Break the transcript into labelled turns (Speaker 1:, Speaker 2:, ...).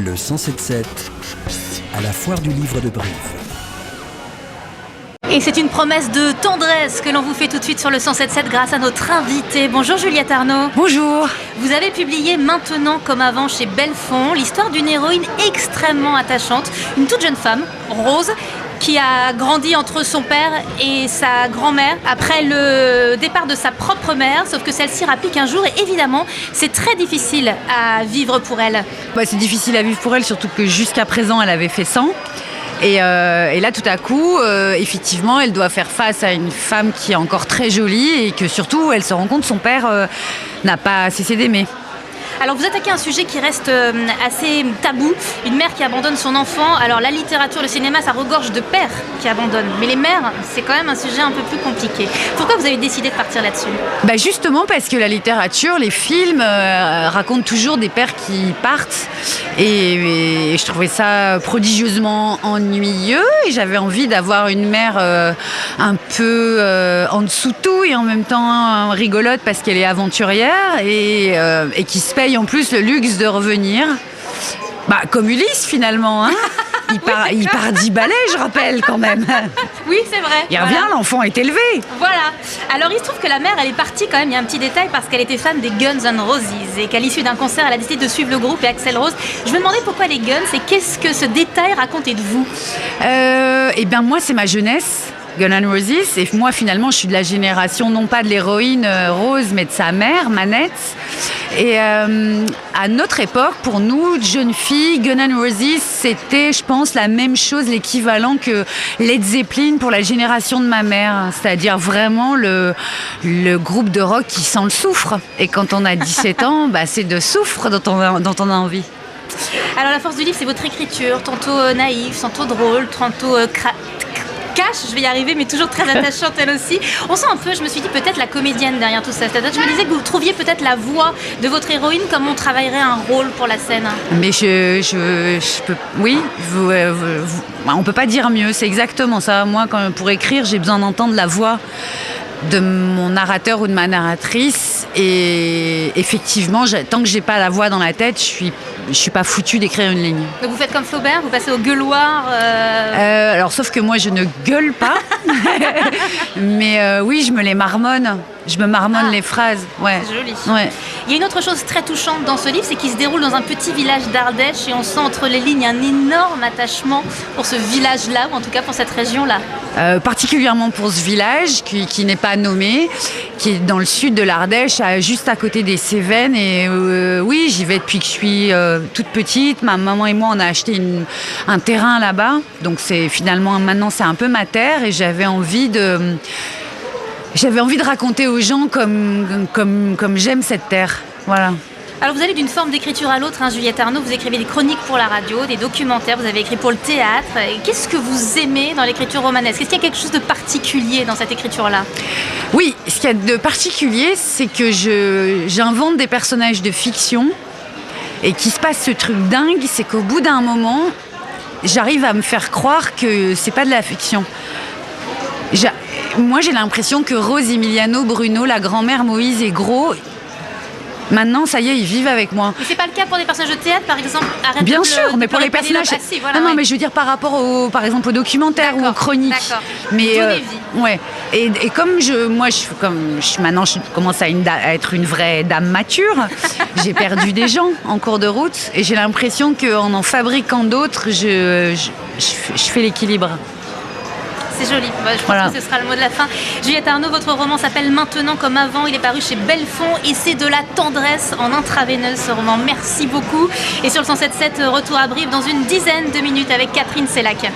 Speaker 1: Le 107.7 à la foire du livre de Brive.
Speaker 2: Et c'est une promesse de tendresse que l'on vous fait tout de suite sur le 107.7 grâce à notre invité. Bonjour Juliette Arnaud.
Speaker 3: Bonjour.
Speaker 2: Vous avez publié Maintenant comme avant chez Belfond l'histoire d'une héroïne extrêmement attachante, une toute jeune femme, Rose, qui a grandi entre son père et sa grand-mère après le départ de sa propre mère, sauf que celle-ci rapplique un jour et évidemment c'est très difficile à vivre pour elle.
Speaker 3: C'est difficile à vivre pour elle, surtout que jusqu'à présent elle avait fait 100. Et là tout à coup, effectivement, elle doit faire face à une femme qui est encore très jolie et que surtout elle se rend compte que son père n'a pas cessé d'aimer.
Speaker 2: Alors vous attaquez un sujet qui reste assez tabou, une mère qui abandonne son enfant. Alors la littérature, le cinéma, ça regorge de pères qui abandonnent. Mais les mères, c'est quand même un sujet un peu plus compliqué. Pourquoi vous avez décidé de partir là-dessus ?
Speaker 3: Justement parce que la littérature, les films racontent toujours des pères qui partent. Et je trouvais ça prodigieusement ennuyeux. Et j'avais envie d'avoir une mère un peu en dessous de tout et en même temps rigolote parce qu'elle est aventurière et qui se paye en plus le luxe de revenir. Comme Ulysse finalement, hein. Il part 10 balais, je rappelle quand même.
Speaker 2: Oui, c'est vrai.
Speaker 3: Il revient, voilà. L'enfant est élevé.
Speaker 2: Voilà. Alors il se trouve que la mère, elle est partie quand même, il y a un petit détail, parce qu'elle était fan des Guns N' Roses et qu'à l'issue d'un concert, elle a décidé de suivre le groupe et Axl Rose. Je me demandais pourquoi les Guns et qu'est-ce que ce détail racontait de vous ?
Speaker 3: Moi, c'est ma jeunesse. Guns N' Roses, et moi finalement je suis de la génération non pas de l'héroïne Rose mais de sa mère, Manette. Et à notre époque, pour nous, jeunes filles, Guns N' Roses, c'était, je pense, la même chose, l'équivalent que Led Zeppelin pour la génération de ma mère. C'est-à-dire vraiment le groupe de rock qui sent le soufre. Et quand on a 17 ans, c'est de soufre dont on a envie.
Speaker 2: Alors la force du livre, c'est votre écriture, tantôt naïve, tantôt drôle, tantôt cash, je vais y arriver, mais toujours très attachante elle aussi. On sent un peu, je me suis dit peut-être la comédienne derrière tout ça. C'est-à-dire, je me disais que vous trouviez peut-être la voix de votre héroïne comme on travaillerait un rôle pour la scène. Mais
Speaker 3: je peux, oui, on peut pas dire mieux. C'est exactement ça. Moi, pour écrire, j'ai besoin d'entendre la voix de mon narrateur ou de ma narratrice. Et effectivement, tant que j'ai pas la voix dans la tête, je suis pas foutue d'écrire une ligne.
Speaker 2: Donc vous faites comme Flaubert, vous passez au gueuloir
Speaker 3: Alors sauf que moi je ne gueule pas, mais oui je me les marmonne. Je me marmonne les phrases. Ouais.
Speaker 2: C'est joli.
Speaker 3: Ouais.
Speaker 2: Il y a une autre chose très touchante dans ce livre, c'est qu'il se déroule dans un petit village d'Ardèche et on sent entre les lignes un énorme attachement pour ce village-là, ou en tout cas pour cette région-là.
Speaker 3: Particulièrement pour ce village qui n'est pas nommé, qui est dans le sud de l'Ardèche, juste à côté des Cévennes. Et oui, j'y vais depuis que je suis toute petite. Ma maman et moi, on a acheté un terrain là-bas. Donc maintenant, c'est un peu ma terre et j'avais envie de raconter aux gens comme j'aime cette terre. Voilà.
Speaker 2: Alors vous allez d'une forme d'écriture à l'autre, Juliette Arnaud, vous écrivez des chroniques pour la radio, des documentaires, vous avez écrit pour le théâtre. Qu'est-ce que vous aimez dans l'écriture romanesque ? Est-ce qu'il y a quelque chose de particulier dans cette écriture-là ?
Speaker 3: Oui, ce qu'il y a de particulier, c'est que j'invente des personnages de fiction et qu'il se passe ce truc dingue, c'est qu'au bout d'un moment, j'arrive à me faire croire que c'est pas de la fiction. Moi, j'ai l'impression que Rose, Emiliano, Bruno, la grand-mère, Moïse et Gros, maintenant, ça y est, ils vivent avec moi.
Speaker 2: Mais c'est pas le cas pour des personnages de théâtre, par exemple.
Speaker 3: Bien sûr, mais pour les personnages. Non, mais je veux dire par rapport par exemple, aux documentaires ou aux chroniques.
Speaker 2: D'accord.
Speaker 3: Mais ouais. Et comme maintenant, je commence à être une vraie dame mature. J'ai perdu des gens en cours de route, et j'ai l'impression qu'en fabriquant d'autres, je fais l'équilibre.
Speaker 2: C'est joli, je pense que ce sera le mot de la fin. Juliette Arnaud, votre roman s'appelle Maintenant comme avant, il est paru chez Belfond et c'est de la tendresse en intraveineuse ce roman. Merci beaucoup. Et sur le 107.7, retour à Brive dans une dizaine de minutes avec Catherine Sellac.